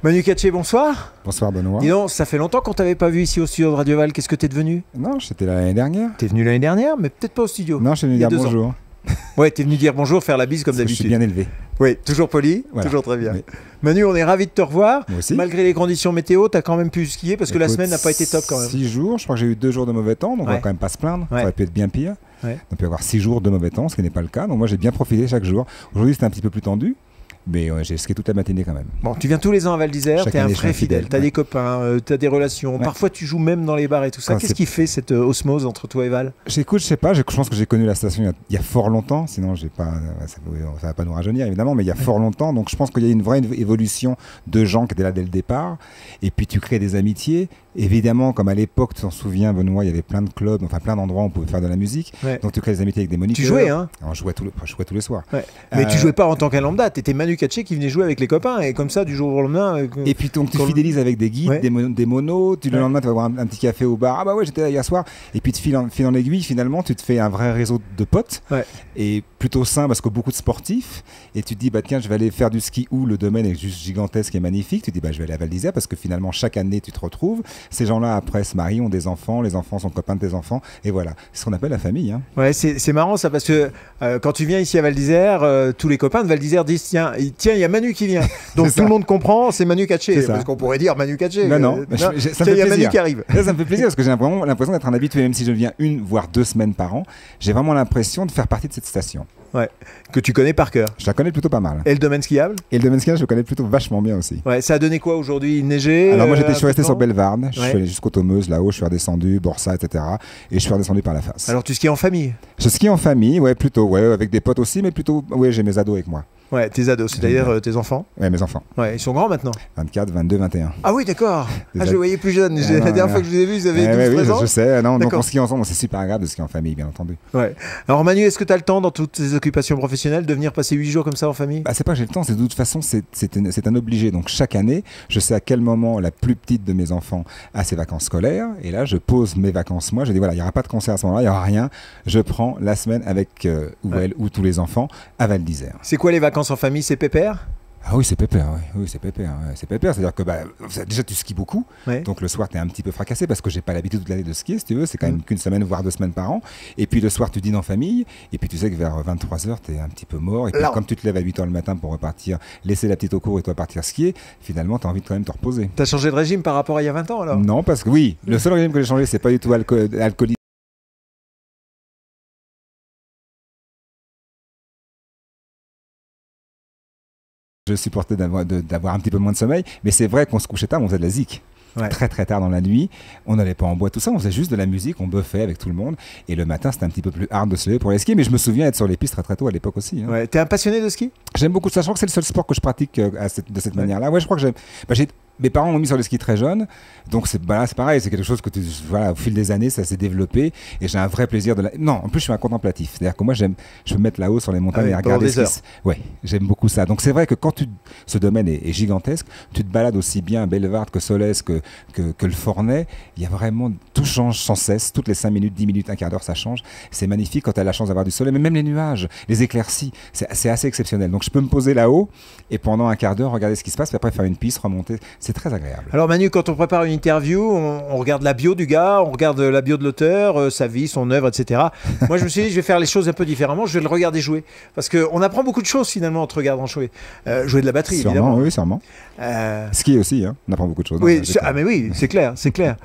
Manu Katché, bonsoir. Bonsoir Benoît. Dis donc, ça fait longtemps qu'on t'avait pas vu ici au studio de Radio Val. Qu'est-ce que t'es devenu? Non, j'étais là l'année dernière. T'es venu l'année dernière, mais peut-être pas au studio. Non, je suis venu dire bonjour. Ouais, t'es venu dire bonjour, faire la bise comme d'habitude. Je suis bien élevé. Oui, toujours poli, voilà. Toujours très bien. Oui. Manu, on est ravis de te revoir. Moi aussi. Malgré les conditions météo, t'as quand même pu skier parce que la semaine n'a pas été top quand même. 6 jours, je crois que j'ai eu 2 jours de mauvais temps, donc on va quand même pas se plaindre. Ça aurait pu être bien pire. On peut avoir 6 jours de mauvais temps, ce qui n'est pas le cas. Donc moi j'ai bien profité chaque jour. Aujourd'hui c'était un petit peu plus tendu. Mais j'ai skié toute la matinée quand même. Bon, tu viens tous les ans à Val d'Isère, t'es un vrai fidèle. T'as des copains, t'as des relations. Parfois tu joues même dans les bars et tout ça. Qu'est-ce qui fait cette osmose entre toi et Val? J'écoute, je sais pas, je pense que j'ai connu la station il y a fort longtemps. Sinon, j'ai pas, ça va pas nous rajeunir évidemment, mais il y a fort longtemps. Donc je pense qu'il y a une vraie évolution de gens qui étaient là dès le départ. Et puis tu crées des amitiés. Évidemment, comme à l'époque, tu t'en souviens, Benoît, il y avait plein de clubs, enfin plein d'endroits où on pouvait faire de la musique. Donc tu crées des amitiés avec des moniteurs. Tu jouais, hein? Alors, je jouais tous les soirs. Mais tu jouais pas en tant qu'un lambda, t'étais Manu Katché qui venait jouer avec les copains et comme ça, du jour au lendemain. Et puis donc tu fidélises avec des guides, des monos. Le lendemain, tu vas voir un petit café au bar. Ah bah ouais, j'étais là hier soir. Et puis de fil en aiguille, finalement, tu te fais un vrai réseau de potes. Et plutôt sain parce que beaucoup de sportifs. Et tu te dis, bah tiens, je vais aller faire du ski où le domaine est juste gigantesque et magnifique. Tu te dis, bah je vais aller à Val d'Isère parce que finalement, chaque année, tu te retrouves. Ces gens-là, après, se marient, ont des enfants. Les enfants sont copains de tes enfants. Et voilà, c'est ce qu'on appelle la famille. Hein. Ouais, c'est marrant ça parce que quand tu viens ici à Val d'Isère, tous les copains de Val d'Isère disent, tiens, il y a Manu qui vient. Donc tout le monde comprend, c'est Manu Katché. Parce qu'on pourrait dire Manu Katché. Non, ça me fait plaisir. Il y a Manu qui arrive. Ça me fait plaisir parce que j'ai vraiment l'impression d'être un habitué, même si je viens 1 voire 2 semaines par an. J'ai vraiment l'impression de faire partie de cette station. Ouais, que tu connais par cœur. Je la connais plutôt pas mal. Et le domaine skiable? Et le domaine skiable, je le connais plutôt vachement bien aussi. Ouais, ça a donné quoi aujourd'hui? Il neigeait? Alors moi, je suis resté sur Bellevarde. Je suis allé jusqu'au Thomeuse là-haut, je suis redescendu, Borsa, etc. Et je suis redescendu par la face. Alors tu skis en famille? Je skie en famille, ouais, plutôt, ouais, avec des potes aussi, mais plutôt, ouais, j'ai mes ados avec moi. Ouais, tes ados, c'est-à-dire tes enfants? Ouais, mes enfants. Ouais, ils sont grands maintenant? 24, 22, 21. Ah oui, d'accord. Ah, je les voyais plus jeunes. La dernière fois que je les ai vus, ils avaient 12-13 ans. Je sais, non, donc on skie ensemble, c'est super agréable de skier en famille, bien entendu. Ouais. Alors Manu, est-ce que tu as le temps dans toutes tes occupations professionnelles de venir passer 8 jours comme ça en famille? Bah, c'est pas que j'ai le temps, c'est de toute façon, c'est un obligé. Donc chaque année, je sais à quel moment la plus petite de mes enfants a ses vacances scolaires. Et là, je pose mes vacances. Moi, je dis voilà, il n'y aura pas de concert à ce moment-là, il n'y aura rien. Je prends la semaine avec elle ou tous les enfants à Val d'Isère. C'est quoi les vacances en famille? C'est pépère? Ah oui, c'est pépère, oui, c'est pépère. Ouais. C'est pépère, c'est-à-dire que déjà tu skis beaucoup, donc le soir tu es un petit peu fracassé parce que j'ai pas l'habitude toute l'année de skier, si tu veux, c'est quand même qu'une semaine voire 2 semaines par an. Et puis le soir tu dînes en famille, et puis tu sais que vers 23h tu es un petit peu mort, et puis comme tu te lèves à 8h le matin pour repartir, laisser la petite au cours et toi partir skier, finalement tu as envie de quand même te reposer. Tu as changé de régime par rapport à il y a 20 ans alors? Non, parce que oui, le seul régime que j'ai changé c'est pas du tout alcoolique. Je supportais d'avoir un petit peu moins de sommeil, mais c'est vrai qu'on se couchait tard, on faisait de la zik. Très très tard dans la nuit, on n'allait pas en boîte, tout ça, on faisait juste de la musique, on buffait avec tout le monde, et le matin c'était un petit peu plus hard de se lever pour aller skier, mais je me souviens être sur les pistes très très tôt à l'époque aussi. Hein. Ouais. T'es un passionné de ski? J'aime beaucoup ça, je crois que c'est le seul sport que je pratique de cette manière-là. Ouais, je crois que mes parents m'ont mis sur le ski très jeune, donc c'est pareil, c'est quelque chose que au fil des années, ça s'est développé, et j'ai un vrai plaisir Non, en plus je suis un contemplatif, c'est-à-dire que moi je me mettre là-haut sur les montagnes et regarder ce qui Ouais, j'aime beaucoup ça. Donc c'est vrai que quand ce domaine est gigantesque, tu te balades aussi bien à Bellevarde que Solès, que le Fornay, il y a vraiment, tout change sans cesse, toutes les 5 minutes, 10 minutes, un quart d'heure, ça change. C'est magnifique quand tu as la chance d'avoir du soleil, mais même les nuages, les éclaircies, c'est assez exceptionnel. Donc je peux me poser là-haut, et pendant un quart d'heure, regarder ce qui se passe, puis après faire une piste, remonter. C'est très agréable. Alors Manu, quand on prépare une interview, on regarde la bio du gars, on regarde la bio de l'auteur, sa vie, son œuvre, etc. Moi je me suis dit, je vais faire les choses un peu différemment, je vais le regarder jouer. Parce qu'on apprend beaucoup de choses finalement en te regardant jouer. Jouer de la batterie, évidemment. Oui, sûrement. Skier aussi, hein. On apprend beaucoup de choses. Oui, mais oui, c'est clair, c'est clair.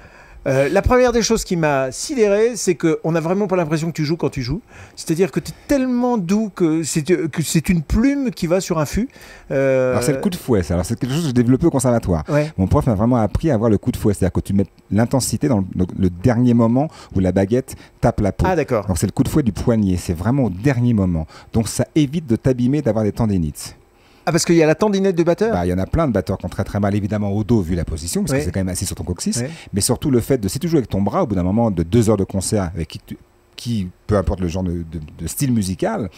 La première des choses qui m'a sidéré, c'est qu'on n'a vraiment pas l'impression que tu joues quand tu joues. C'est-à-dire que tu es tellement doux que c'est une plume qui va sur un fût. Alors c'est le coup de fouet, ça. Alors c'est quelque chose que j'ai développé au conservatoire. Ouais. Mon prof m'a vraiment appris à avoir le coup de fouet, c'est-à-dire que tu mets l'intensité dans le dernier moment où la baguette tape la peau. Ah d'accord. Donc c'est le coup de fouet du poignet, c'est vraiment au dernier moment. Donc ça évite de t'abîmer, d'avoir des tendinites. Ah, parce qu'il y a la tendinette de batteur? Il y en a plein de batteurs qui ont très très mal, évidemment, au dos, vu la position, parce que c'est quand même assis sur ton coccyx. Mais surtout le fait de, si tu joues avec ton bras, au bout d'un moment de 2 heures de concert, avec qui peu importe le genre de style musical,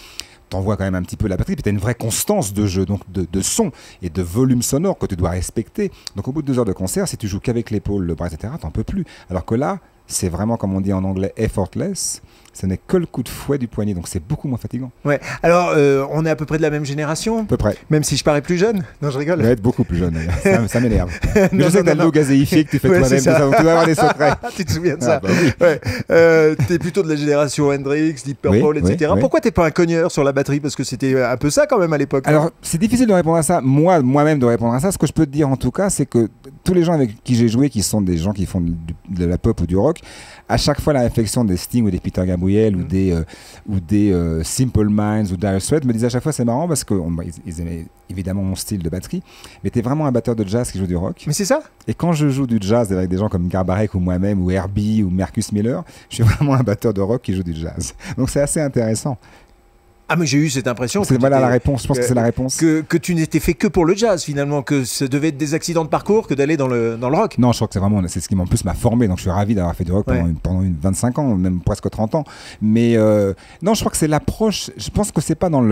t'envoies quand même un petit peu la batterie, puis tu as une vraie constance de jeu, donc de son et de volume sonore que tu dois respecter. Donc au bout de 2 heures de concert, si tu joues qu'avec l'épaule, le bras, etc., t'en peux plus. Alors que là, c'est vraiment, comme on dit en anglais, effortless. Ce n'est que le coup de fouet du poignet, donc c'est beaucoup moins fatigant. Ouais. Alors, on est à peu près de la même génération. À peu près. Même si je parais plus jeune. Non, je rigole. Je vais être beaucoup plus jeune. Ça m'énerve. Mais Non, je sais que t'as de l'eau gazéifiée que tu fais toi-même, donc tu dois avoir des secrets. Tu te souviens de ça? Bah oui. Ouais. T'es plutôt de la génération Hendrix, Deep Purple, Oui, etc. oui. Pourquoi t'es pas un cogneur sur la batterie? Parce que c'était un peu ça quand même à l'époque. Alors, c'est difficile de répondre à ça, moi-même de répondre à ça. Ce que je peux te dire en tout cas, c'est que tous les gens avec qui j'ai joué, qui sont des gens qui font de la pop ou du rock, à chaque fois la réflexion des Sting ou des Peter Gabriel ou des Simple Minds ou Dire Straits me disaient à chaque fois c'est marrant parce qu'ils aimaient évidemment mon style de batterie, mais t'es vraiment un batteur de jazz qui joue du rock. Mais c'est ça. Et quand je joue du jazz avec des gens comme Garbarek ou moi-même ou Herbie ou Marcus Miller, je suis vraiment un batteur de rock qui joue du jazz. Donc c'est assez intéressant. Ah, mais j'ai eu cette impression. Voilà la réponse, je pense que c'est la réponse. Que tu n'étais fait que pour le jazz finalement, que ça devait être des accidents de parcours que d'aller dans le rock. Non, je crois que c'est ce qui en plus m'a formé, donc je suis ravi d'avoir fait du rock pendant 25 ans, même presque 30 ans. Mais non, je crois que c'est l'approche, je pense que c'est pas dans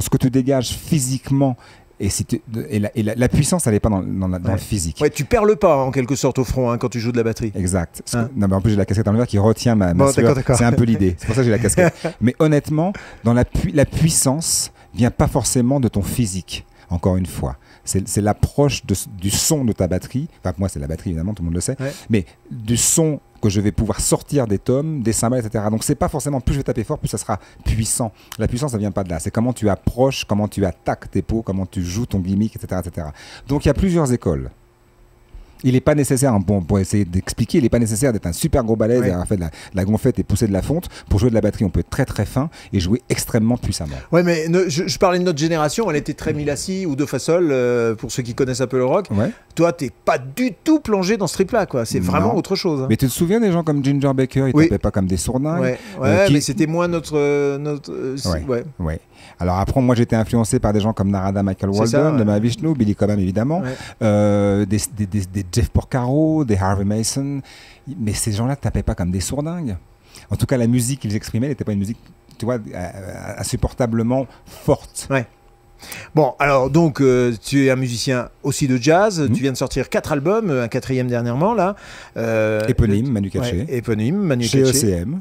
ce que tu dégages physiquement. La puissance, elle n'est pas dans le physique. Ouais, tu perds le pas en quelque sorte au front quand tu joues de la batterie. Exact. Non, mais en plus, j'ai la casquette en l'envers qui retient ma sueur. D'accord. C'est un peu l'idée. C'est pour ça que j'ai la casquette. Mais honnêtement, la puissance vient pas forcément de ton physique. Encore une fois, c'est l'approche du son de ta batterie. Enfin, moi, c'est la batterie évidemment, tout le monde le sait. Ouais. Mais du son que je vais pouvoir sortir des tomes, des cymbales, etc. Donc c'est pas forcément plus je vais taper fort, plus ça sera puissant. La puissance, ça vient pas de là. C'est comment tu approches, comment tu attaques tes pots, comment tu joues ton gimmick, etc., etc. Donc il y a plusieurs écoles. Il n'est pas nécessaire, pour essayer d'expliquer, il n'est pas nécessaire d'être un super gros balèze, d'avoir fait de la gonflette et pousser de la fonte. Pour jouer de la batterie, on peut être très très fin et jouer extrêmement puissamment. Ouais, mais je parlais de notre génération, elle était très Milassi ou Do Fa Sol, pour ceux qui connaissent un peu le rock. Ouais. Toi, t'es pas du tout plongé dans ce trip-là, quoi. C'est vraiment autre chose. Hein. Mais tu te souviens des gens comme Ginger Baker, ils tapaient pas comme des sourdingues. Mais c'était moins notre ouais. Alors après, moi j'étais influencé par des gens comme Narada Michael Walden, de Mahavishnu, Billy Cobham évidemment, des Jeff Porcaro, des Harvey Mason, mais ces gens-là ne tapaient pas comme des sourdingues. En tout cas, la musique qu'ils exprimaient n'était pas une musique, tu vois, insupportablement forte. Ouais. Bon, alors donc tu es un musicien aussi de jazz, tu viens de sortir 4 albums, un 4e dernièrement là. Éponyme, Manu Katché. Ouais, éponyme, Manu Chez Katché. ECM.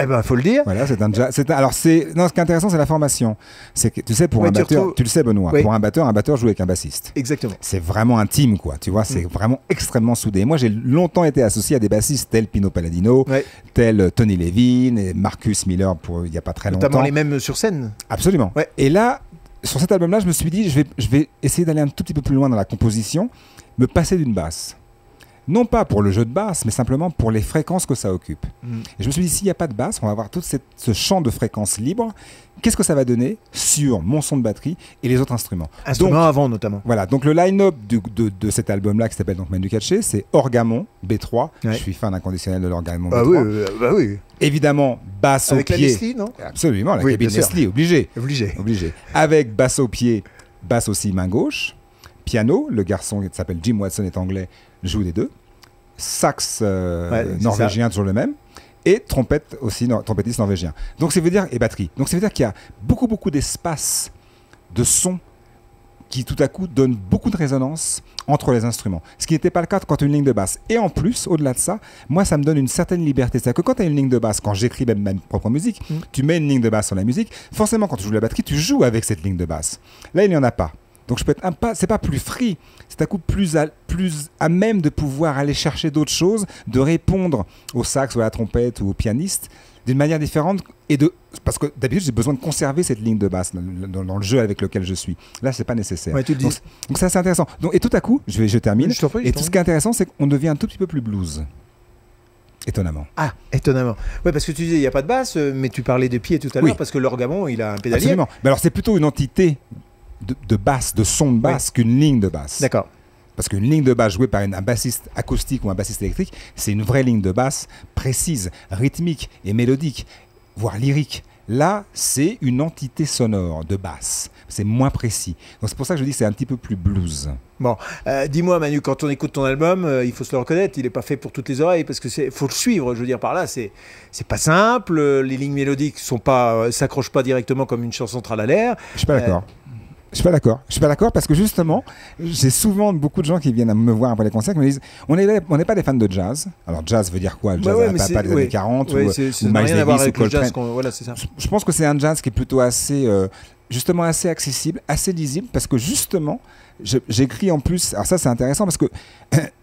Eh ben, faut le dire. Voilà, c'est un jazz. Alors, ce qui est intéressant, c'est la formation. C'est que, tu sais, pour un batteur, tu le sais, Benoît, pour un batteur joue avec un bassiste. Exactement. C'est vraiment intime, quoi. Tu vois, c'est vraiment extrêmement soudé. Moi, j'ai longtemps été associé à des bassistes tels Pino Palladino, tels Tony Levin et Marcus Miller, il n'y a pas très longtemps. Notamment les mêmes sur scène. Absolument. Ouais. Et là, sur cet album-là, je me suis dit, je vais essayer d'aller un tout petit peu plus loin dans la composition, me passer d'une basse. Non pas pour le jeu de basse, mais simplement pour les fréquences que ça occupe. Et je me suis dit, s'il n'y a pas de basse, on va avoir tout ce champ de fréquences libres. Qu'est-ce que ça va donner sur mon son de batterie et les autres instruments? Instruments avant, notamment. Voilà, donc le line-up de cet album-là, qui s'appelle donc Manu Katché, c'est Orgamon, B3. Je suis fan inconditionnel de l'Orgamon B3. Oui. Évidemment, basse avec au pied. Avec la Leslie, non? Absolument, la cabine Leslie, obligé. Avec basse au pied, basse aussi main gauche. Piano, le garçon qui s'appelle Jim Watson, est anglais, joue les deux. Sax norvégien, toujours le même. Et trompette aussi, trompettiste norvégien. Donc ça veut dire, et batterie. Donc ça veut dire qu'il y a beaucoup d'espace de son qui tout à coup donne beaucoup de résonance entre les instruments. Ce qui n'était pas le cas quand tu as une ligne de basse. Et en plus, au-delà de ça, moi ça me donne une certaine liberté. C'est-à-dire que quand tu as une ligne de basse, quand j'écris même ma propre musique, tu mets une ligne de basse sur la musique, forcément quand tu joues la batterie, tu joues avec cette ligne de basse. Là, il n'y en a pas. Donc je peux être c'est pas plus free, c'est un coup plus à même de pouvoir aller chercher d'autres choses, de répondre au sax ou à la trompette ou au pianiste d'une manière différente parce que d'habitude j'ai besoin de conserver cette ligne de basse dans le jeu avec lequel je suis. Là c'est pas nécessaire. Ouais, donc c'est assez intéressant. Et tout à coup, je termine. Tout ce qui est intéressant, c'est qu'on devient un tout petit peu plus blues. Étonnamment. Ah, étonnamment. Ouais, parce que tu disais il n'y a pas de basse, mais tu parlais de pied tout à l'heure parce que l'orgamon il a un pédalier. Absolument. Mais alors c'est plutôt une entité de basse, de son de basse qu'une ligne de basse. D'accord. Parce qu'une ligne de basse jouée par un bassiste acoustique ou un bassiste électrique, c'est une vraie ligne de basse précise, rythmique et mélodique, voire lyrique. Là, c'est une entité sonore de basse. C'est moins précis. Donc c'est pour ça que je dis que c'est un petit peu plus blues. Bon, dis-moi Manu, quand on écoute ton album, il faut se le reconnaître, il n'est pas fait pour toutes les oreilles parce que faut le suivre. Je veux dire par là, c'est pas simple. Les lignes mélodiques s'accrochent pas directement comme une chanson tralalaire. Je suis pas d'accord. Je suis pas d'accord. Je suis pas d'accord parce que justement, j'ai souvent beaucoup de gens qui viennent me voir après les concerts qui me disent on n'est pas des fans de jazz. Alors jazz veut dire quoi? Le jazz pas des années 40 ou Miles Davis ou Coltrane. Voilà, c'est ça. Je pense que c'est un jazz qui est plutôt assez justement assez accessible, assez lisible parce que justement j'écris en plus. Alors ça c'est intéressant parce que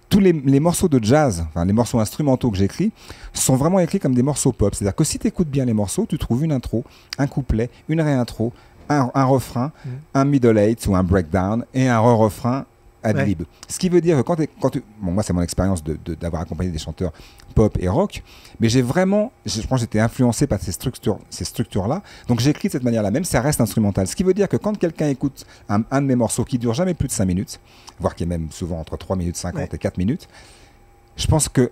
tous les morceaux de jazz, enfin les morceaux instrumentaux que j'écris, sont vraiment écrits comme des morceaux pop. C'est-à-dire que si tu écoutes bien les morceaux, tu trouves une intro, un couplet, une réintro, un refrain, un middle eight ou un breakdown et un re-refrain ad lib. Ce qui veut dire que bon, moi c'est mon expérience d'avoir accompagné des chanteurs pop et rock, mais je pense que j'étais influencé par ces structures-là, donc j'écris de cette manière-là, même si ça reste instrumental. Ce qui veut dire que quand quelqu'un écoute un de mes morceaux qui dure jamais plus de 5 minutes, voire qui est même souvent entre 3 minutes 50 et 4 minutes, je pense que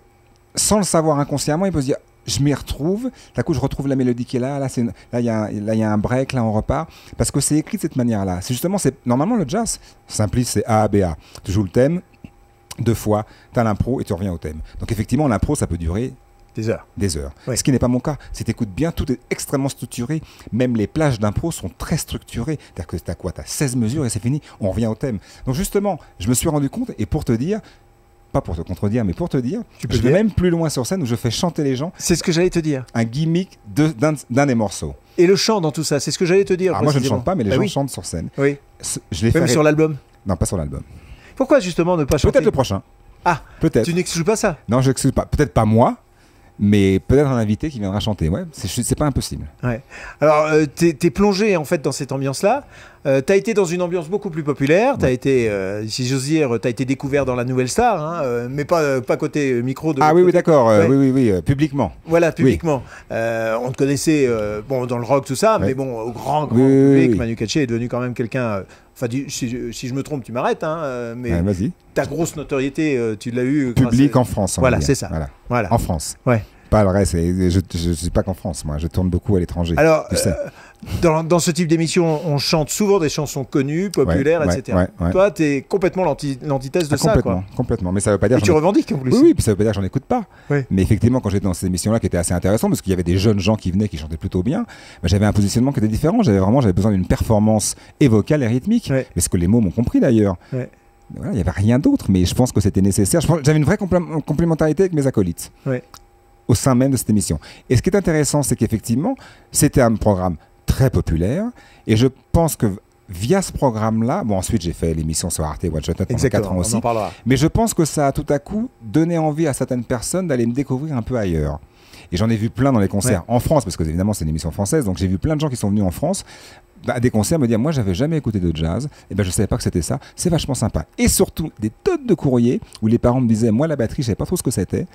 sans le savoir inconsciemment, il peut se dire je m'y retrouve, d'un coup je retrouve la mélodie qui est là, il y a un break, là on repart, parce que c'est écrit de cette manière-là. Normalement le jazz, simpliste, c'est A, B, A. Tu joues le thème, 2 fois, tu as l'impro et tu reviens au thème. Donc effectivement l'impro ça peut durer des heures. Ce qui n'est pas mon cas. Si tu écoutes bien, tout est extrêmement structuré. Même les plages d'impro sont très structurées. C'est-à-dire que tu as quoi? Tu as 16 mesures et c'est fini, on revient au thème. Donc justement, je me suis rendu compte, et pour te dire, pas pour te contredire, mais pour te dire, je vais même plus loin sur scène où je fais chanter les gens. C'est ce que j'allais te dire. Un gimmick d'un des morceaux. Et le chant dans tout ça, c'est ce que j'allais te dire. Alors moi je ne chante pas, mais les gens chantent sur scène. Oui. Je l'ai fait même sur l'album? Non, pas sur l'album. Pourquoi justement ne pas chanter? Peut-être le prochain. Ah, peut-être. Tu n'exclus pas ça? Non, je n'exclus pas. Peut-être pas moi, mais peut-être un invité qui viendra chanter. Ouais, c'est pas impossible. Ouais. Alors, t'es plongé en fait dans cette ambiance-là. T'as été dans une ambiance beaucoup plus populaire. T'as été, si j'ose dire, t'as été découvert dans la Nouvelle Star, hein, mais pas côté micro. Oui, d'accord. Oui, publiquement. Voilà, publiquement. On te connaissait, dans le rock tout ça, mais bon, au grand public, Manu Katché est devenu quand même quelqu'un. Enfin, si je me trompe, tu m'arrêtes, hein, mais vas-y. Ta grosse notoriété, tu l'as eu. Public en France. Voilà, c'est ça. Voilà. En France. Ouais. Pas le reste. Je ne suis pas qu'en France, moi. Je tourne beaucoup à l'étranger. Alors, dans ce type d'émission, on chante souvent des chansons connues, populaires, etc. Toi, tu es complètement l'antithèse de ça. Complètement. Mais ça veut pas dire. Et tu revendiques en plus. Oui, puis ça veut pas dire que j'en écoute pas. Oui. Mais effectivement, quand j'étais dans cette émission-là, qui était assez intéressante, parce qu'il y avait des jeunes gens qui venaient, qui chantaient plutôt bien, j'avais un positionnement qui était différent. J'avais besoin d'une performance et vocale et rythmique. Ouais. Mais ce que les mots m'ont compris d'ailleurs. Ouais. Voilà, il n'y avait rien d'autre, mais je pense que c'était nécessaire. J'avais une vraie complémentarité avec mes acolytes. Ouais. Au sein même de cette émission. Et ce qui est intéressant, c'est qu'effectivement, c'était un programme très populaire, et je pense que via ce programme-là, bon ensuite j'ai fait l'émission sur Arte One Shot Note pendant 4 ans aussi, mais je pense que ça a tout à coup donné envie à certaines personnes d'aller me découvrir un peu ailleurs. Et j'en ai vu plein dans les concerts en France, parce que évidemment c'est une émission française, donc j'ai vu plein de gens qui sont venus en France à des concerts me dire moi j'avais jamais écouté de jazz, et ben je savais pas que c'était ça, c'est vachement sympa. Et surtout des tonnes de courriers où les parents me disaient moi la batterie je savais pas trop ce que c'était,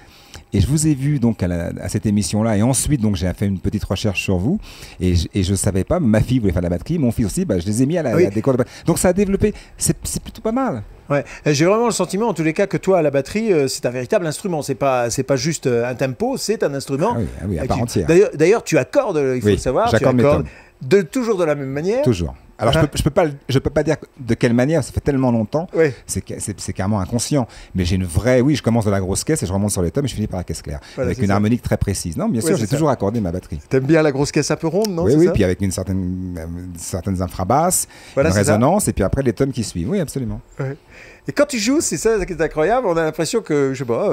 et je vous ai vu donc à cette émission là, et ensuite donc j'ai fait une petite recherche sur vous, et je savais pas, ma fille voulait faire de la batterie, mon fils aussi, je les ai mis à des cours de batterie, donc ça a développé, c'est plutôt pas mal. Ouais, j'ai vraiment le sentiment en tous les cas que toi à la batterie c'est un véritable instrument, c'est pas juste un tempo, c'est un instrument. Ah oui, à part entière. D'ailleurs tu accordes, il faut le savoir, tu accordes toujours de la même manière. Toujours. Alors je peux pas dire de quelle manière, ça fait tellement longtemps, c'est carrément inconscient. Mais j'ai une vraie, je commence de la grosse caisse et je remonte sur les tomes et je finis par la caisse claire, avec une harmonique très précise. Non, bien sûr, j'ai toujours accordé ma batterie. T'aimes bien la grosse caisse un peu ronde, non? Oui, puis avec certaines infrabasses, une résonance, et puis après les tomes qui suivent. Oui, absolument. Ouais. Et quand tu joues, c'est ça qui est incroyable, on a l'impression que, je sais pas,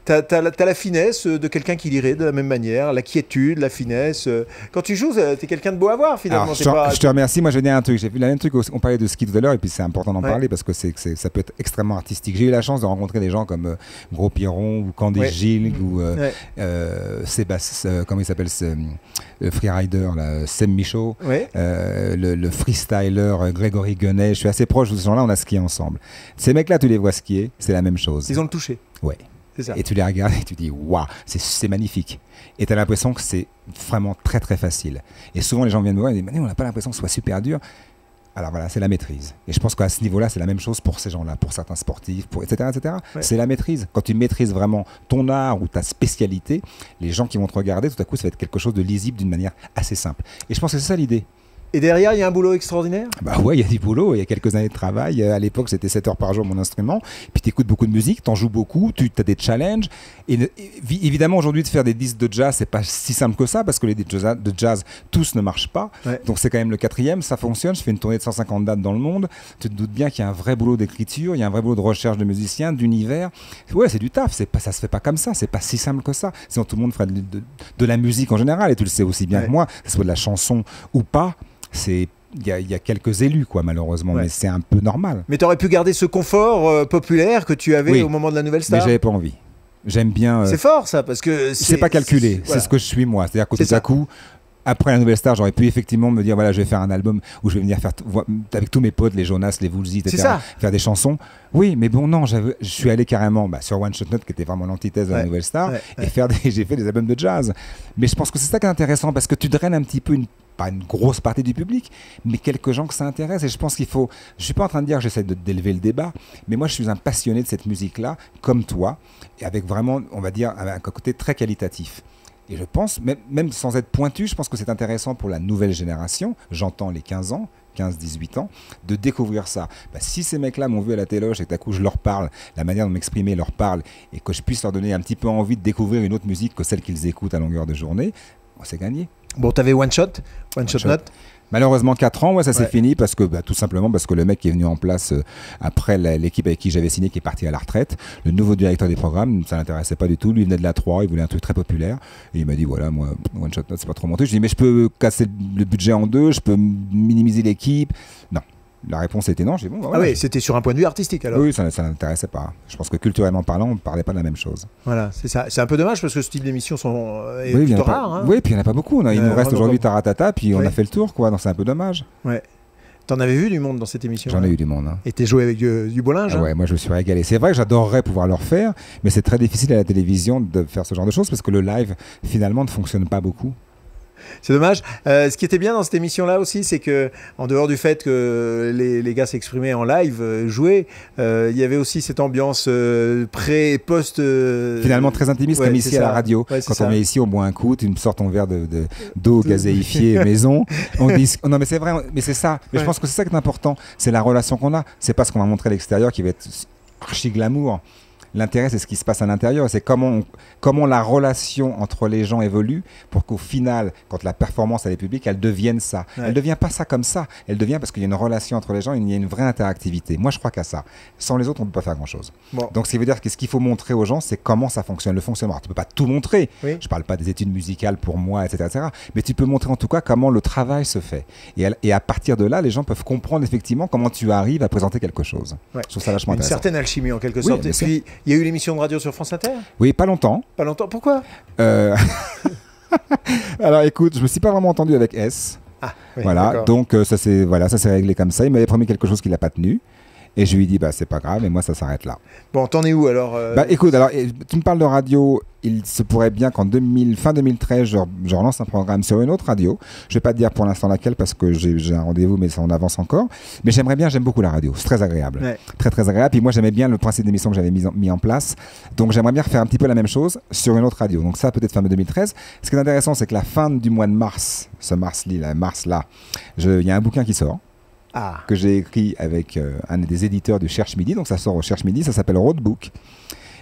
t'as la finesse de quelqu'un qui lirait de la même manière, la quiétude, la finesse. Quand tu joues, t'es quelqu'un de beau à voir finalement. Alors, je te remercie, moi je vais dire un truc, j'ai vu le même truc, on parlait de ski tout à l'heure, et puis c'est important d'en parler parce que ça peut être extrêmement artistique. J'ai eu la chance de rencontrer des gens comme Gros Piron, ou Candice Gilles, ou Sébastien, comment il s'appelle, freerider, Sem Michaud, le freestyler Grégory Guenet. Je suis assez proche de ces gens-là, on a skié ensemble. Ces mecs-là, tu les vois skier, c'est la même chose. Ils ont le touché. Ouais. C'est ça. Et tu les regardes et tu dis waouh, c'est magnifique. Et tu as l'impression que c'est vraiment très très facile. Et souvent les gens viennent me voir et disent mais on n'a pas l'impression que ce soit super dur. Alors voilà, c'est la maîtrise. Et je pense qu'à ce niveau-là, c'est la même chose pour ces gens-là, pour certains sportifs, etc. Ouais. C'est la maîtrise. Quand tu maîtrises vraiment ton art ou ta spécialité, les gens qui vont te regarder, tout à coup, ça va être quelque chose de lisible d'une manière assez simple. Et je pense que c'est ça l'idée. Et derrière, il y a un boulot extraordinaire? Bah ouais, il y a du boulot, il y a quelques années de travail. À l'époque, c'était 7 heures par jour mon instrument. Puis tu écoutes beaucoup de musique, tu en joues beaucoup, tu as des challenges. Et évidemment, aujourd'hui, de faire des disques de jazz, c'est pas si simple que ça, parce que les disques de jazz, tous ne marchent pas. Ouais. Donc c'est quand même le 4e, ça fonctionne. Je fais une tournée de 150 dates dans le monde. Tu te doutes bien qu'il y a un vrai boulot d'écriture, il y a un vrai boulot de recherche de musiciens, d'univers. Ouais, c'est du taf, ça se fait pas comme ça, c'est pas si simple que ça. Sinon, tout le monde ferait de la musique en général, et tu le sais aussi bien que moi, que ce soit de la chanson ou pas. Il y a quelques élus, quoi, malheureusement, mais c'est un peu normal. Mais tu aurais pu garder ce confort populaire que tu avais au moment de la Nouvelle Star. Mais j'avais pas envie. J'aime bien. C'est fort, ça, parce que c'est pas calculé. C'est ce que je suis, moi. C'est-à-dire que tout à coup, après la Nouvelle Star, j'aurais pu effectivement me dire, voilà, je vais faire un album où je vais venir faire avec tous mes potes, les Jonas, les Woolsey, etc., faire des chansons. Oui, mais bon, non, je suis allé carrément sur One Shot Note, qui était vraiment l'antithèse de la Nouvelle Star, et j'ai fait des albums de jazz. Mais je pense que c'est ça qui est intéressant, parce que tu draines un petit peu pas une grosse partie du public, mais quelques gens que ça intéresse. Et je pense qu'il faut... Je suis pas en train de dire que j'essaie d'élever le débat, mais moi, je suis un passionné de cette musique-là, comme toi, et avec vraiment, on va dire, un côté très qualitatif. Et je pense, même sans être pointu, je pense que c'est intéressant pour la nouvelle génération, j'entends les 15 ans, 15-18 ans, de découvrir ça. Bah, si ces mecs-là m'ont vu à la téloche et tout à coup je leur parle, la manière de m'exprimer leur parle, et que je puisse leur donner un petit peu envie de découvrir une autre musique que celle qu'ils écoutent à longueur de journée, c'est gagné. Bon, t'avais One Shot Note. Malheureusement 4 ans, c'est fini parce que tout simplement parce que le mec qui est venu en place après l'équipe avec qui j'avais signé, qui est parti à la retraite, le nouveau directeur des programmes, ça l'intéressait pas du tout. Lui, il venait de la 3, il voulait un truc très populaire et il m'a dit voilà, moi One Shot Note c'est pas trop mon truc. Je lui ai dit mais je peux casser le budget en deux, je peux minimiser l'équipe. Non. La réponse était non. J'ai dit, bon, voilà. Ah oui, c'était sur un point de vue artistique alors. Oui, ça n'intéressait pas. Je pense que culturellement parlant, on ne parlait pas de la même chose. Voilà, c'est ça. C'est un peu dommage parce que ce type d'émission est plutôt rare. Hein. Oui, puis il n'y en a pas beaucoup. Il nous reste aujourd'hui Taratata, puis on a fait le tour, quoi. Donc c'est un peu dommage. Ouais. T'en avais vu du monde dans cette émission? J'en ai eu du monde. Hein. Et t'es joué avec du beau linge? Ouais, moi je me suis régalé. C'est vrai que j'adorerais pouvoir le refaire, mais c'est très difficile à la télévision de faire ce genre de choses parce que le live, finalement, ne fonctionne pas beaucoup. C'est dommage. Ce qui était bien dans cette émission-là aussi, c'est que en dehors du fait que les gars s'exprimaient en live, jouaient, il y avait aussi cette ambiance pré et post. Finalement très intimiste, comme ici à la radio. Quand on est ici, on boit un coup, tu me sors ton verre d'eau gazéifiée maison. On dit non mais c'est vrai, mais c'est ça. Mais je pense que c'est ça qui est important. C'est la relation qu'on a. C'est pas ce qu'on va montrer à l'extérieur qui va être archi glamour. L'intérêt, c'est ce qui se passe à l'intérieur, c'est comment la relation entre les gens évolue pour qu'au final, quand la performance elle est publique, elle devienne ça. Ouais. Elle ne devient pas ça comme ça, elle devient parce qu'il y a une relation entre les gens, il y a une vraie interactivité. Moi, je crois qu'à ça. Sans les autres, on ne peut pas faire grand-chose. Bon. Donc, ce qui veut dire que ce qu'il faut montrer aux gens, c'est comment ça fonctionne, le fonctionnement. Alors, tu ne peux pas tout montrer, je ne parle pas des études musicales pour moi, etc., mais tu peux montrer en tout cas comment le travail se fait. Et à partir de là, les gens peuvent comprendre effectivement comment tu arrives à présenter quelque chose. Ouais. Je trouve ça vachement intéressant. Une certaine alchimie en quelque sorte. Et puis, il y a eu l'émission de radio sur France Inter? Oui, pas longtemps. Pas longtemps, pourquoi? Alors écoute, je me suis pas vraiment entendu avec S. Ah, oui, voilà, donc ça s'est réglé comme ça. Il m'avait promis quelque chose qu'il n'a pas tenu. Et je lui ai dit, bah, c'est pas grave, et moi, ça s'arrête là. Bon, t'en es où alors Bah, écoute, alors, tu me parles de radio. Il se pourrait bien qu'en fin 2013, je relance un programme sur une autre radio. Je vais pas te dire pour l'instant laquelle, parce que j'ai un rendez-vous, mais ça en avance encore. Mais j'aime beaucoup la radio. C'est très agréable. Ouais. Très, très agréable. Puis moi, j'aimais bien le principe d'émission que j'avais mis en place. Donc, j'aimerais bien refaire un petit peu la même chose sur une autre radio. Donc, ça, peut-être fin 2013. Ce qui est intéressant, c'est que la fin du mois de mars, mars-là, il y a un bouquin qui sort. Que j'ai écrit avec un des éditeurs du Cherche Midi, donc ça sort au Cherche Midi, ça s'appelle Roadbook.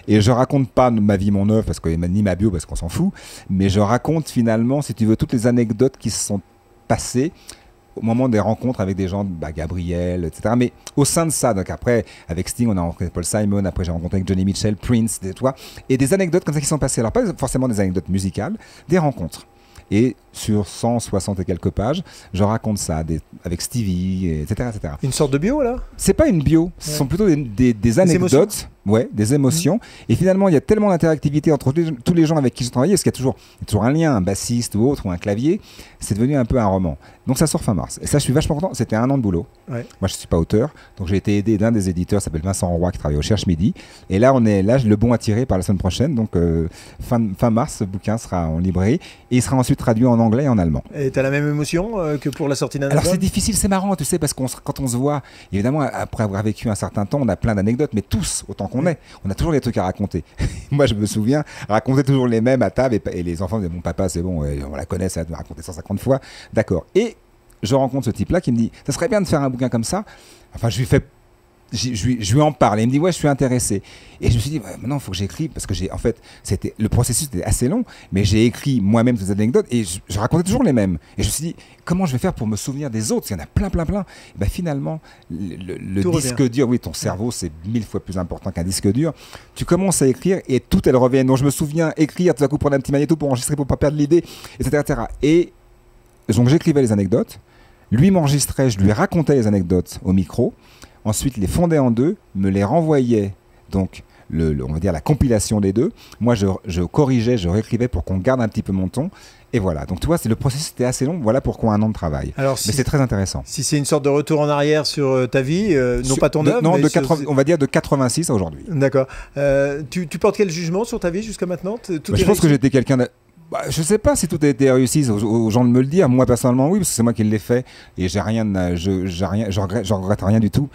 Et je raconte pas ma vie, mon œuvre, ni ma bio, parce qu'on s'en fout, mais je raconte finalement, si tu veux, toutes les anecdotes qui se sont passées au moment des rencontres avec des gens, Gabriel, etc. Mais au sein de ça, donc après, avec Sting, on a rencontré Paul Simon, après j'ai rencontré avec Johnny Mitchell, Prince, et des anecdotes comme ça qui sont passées. Alors pas forcément des anecdotes musicales, des rencontres. Et sur 160 et quelques pages, je raconte ça avec Stevie, etc., etc. Une sorte de bio, là? C'est pas une bio, ce sont plutôt des anecdotes, des émotions. Et finalement, il y a tellement d'interactivité entre tous les gens avec qui je travaille, parce qu'il y a toujours un lien, un bassiste ou autre, ou un clavier. C'est devenu un peu un roman. Donc ça sort fin mars. Et ça, je suis vachement content. C'était 1 an de boulot. Ouais. Moi, je ne suis pas auteur. Donc j'ai été aidé d'un des éditeurs, qui s'appelle Vincent Roy, qui travaille au Cherche Midi. Et là, le bon à tirer par la semaine prochaine. Donc fin mars, ce bouquin sera en librairie. Et il sera ensuite traduit en anglais et en allemand. Et tu as la même émotion que pour la sortie d'un album? Alors c'est difficile, c'est marrant, tu sais, parce que quand on se voit, évidemment, après avoir vécu un certain temps, on a plein d'anecdotes, mais tous, autant qu'on est, on a toujours des trucs à raconter. Moi, je me souviens, raconter toujours les mêmes à table, et les enfants disaient, mon papa, c'est bon, on la connaît, ça va te raconter 150 fois. D'accord. Et je rencontre ce type-là qui me dit, ça serait bien de faire un bouquin comme ça. Enfin, je lui en parle et il me dit ouais, je suis intéressé. Et je me suis dit maintenant il faut que j'écrive parce que le processus était assez long, mais j'ai écrit moi-même toutes ces anecdotes et je racontais toujours les mêmes. Et je me suis dit comment je vais faire pour me souvenir des autres, il y en a plein. Et ben finalement le disque dur, oui, ton cerveau c'est 1000 fois plus important qu'un disque dur. Tu commences à écrire et tout elle revient. Donc je me souviens écrire, tout à coup prendre un petit magnéto pour enregistrer pour pas perdre l'idée, etc. Et donc j'écrivais les anecdotes, lui m'enregistrait, je lui racontais les anecdotes au micro. Ensuite, les fondait en deux, me les renvoyait, donc on va dire la compilation des deux. Moi, je corrigeais, je réécrivais pour qu'on garde un petit peu mon ton. Et voilà. Donc, tu vois, le processus était assez long. Voilà pourquoi un an de travail. Alors, mais c'est très intéressant. Si c'est une sorte de retour en arrière sur ta vie, non pas ton œuvre, non, on va dire de 86 à aujourd'hui. D'accord. Tu portes quel jugement sur ta vie jusqu'à maintenant? Je pense que j'étais quelqu'un de... je sais pas si tout a été réussi aux gens de me le dire. Moi personnellement oui, parce que c'est moi qui l'ai fait et je regrette rien du tout.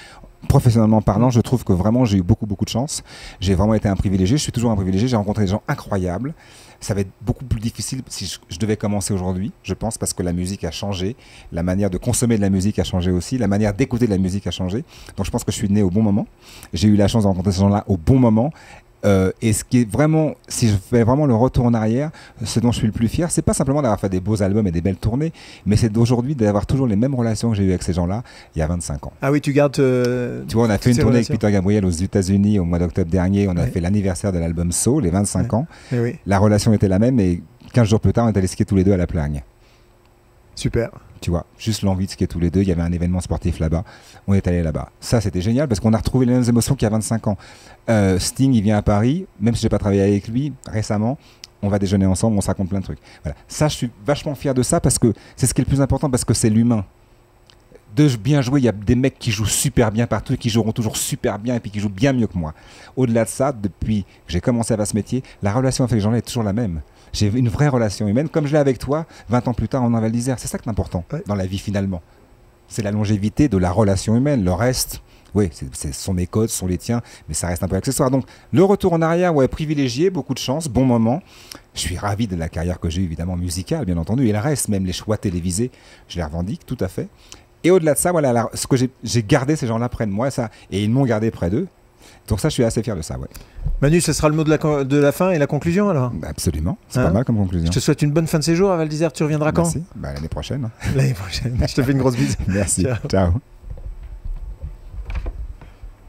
Professionnellement parlant, je trouve que vraiment j'ai eu beaucoup de chance. J'ai vraiment été un privilégié. Je suis toujours un privilégié. J'ai rencontré des gens incroyables. Ça va être beaucoup plus difficile si je devais commencer aujourd'hui, je pense, parce que la musique a changé, la manière de consommer de la musique a changé aussi, la manière d'écouter de la musique a changé. Donc je pense que je suis né au bon moment. J'ai eu la chance de rencontrer ces gens-là au bon moment. Et ce qui est vraiment, si je fais vraiment le retour en arrière, ce dont je suis le plus fier, c'est pas simplement d'avoir fait des beaux albums et des belles tournées, mais c'est d'aujourd'hui d'avoir toujours les mêmes relations que j'ai eues avec ces gens-là il y a 25 ans. Ah oui, tu gardes. Tu vois, on a fait une tournée avec Peter Gabriel aux États-Unis au mois d'octobre dernier. On a fait l'anniversaire de l'album So, les 25 ans. Oui. La relation était la même et 15 jours plus tard, on est allés skier tous les deux à la Plagne. Super. Tu vois, juste l'envie de skier tous les deux. Il y avait un événement sportif là-bas. On est allé là-bas. Ça, c'était génial parce qu'on a retrouvé les mêmes émotions qu'il y a 25 ans. Sting, il vient à Paris. Même si j'ai pas travaillé avec lui récemment, on va déjeuner ensemble, on se raconte plein de trucs. Voilà. Ça, je suis vachement fier de ça parce que c'est ce qui est le plus important parce que c'est l'humain. De bien jouer, il y a des mecs qui jouent super bien partout et qui joueront toujours super bien et puis qui jouent bien mieux que moi. Au-delà de ça, depuis que j'ai commencé à faire ce métier, la relation avec les gens là est toujours la même. J'ai une vraie relation humaine, comme je l'ai avec toi 20 ans plus tard en Val d'Isère. C'est ça qui est important dans la vie finalement. C'est la longévité de la relation humaine. Le reste, oui, ce sont mes codes, ce sont les tiens, mais ça reste un peu accessoire. Donc le retour en arrière, ouais, privilégié, beaucoup de chance, bon moment. Je suis ravi de la carrière que j'ai évidemment musicale, bien entendu. Et le reste, même les choix télévisés, je les revendique tout à fait. Et au-delà de ça, voilà, ce que j'ai gardé ces gens-là près de moi, ça, et ils m'ont gardé près d'eux. Donc ça, je suis assez fier de ça, ouais. Manu, ce sera le mot de la fin et la conclusion alors? Absolument, c'est pas mal comme conclusion. Je te souhaite une bonne fin de séjour à Val d'Isère. Tu reviendras quand? Merci. L'année prochaine. L'année prochaine. Je te fais une grosse bise. Merci. Ciao.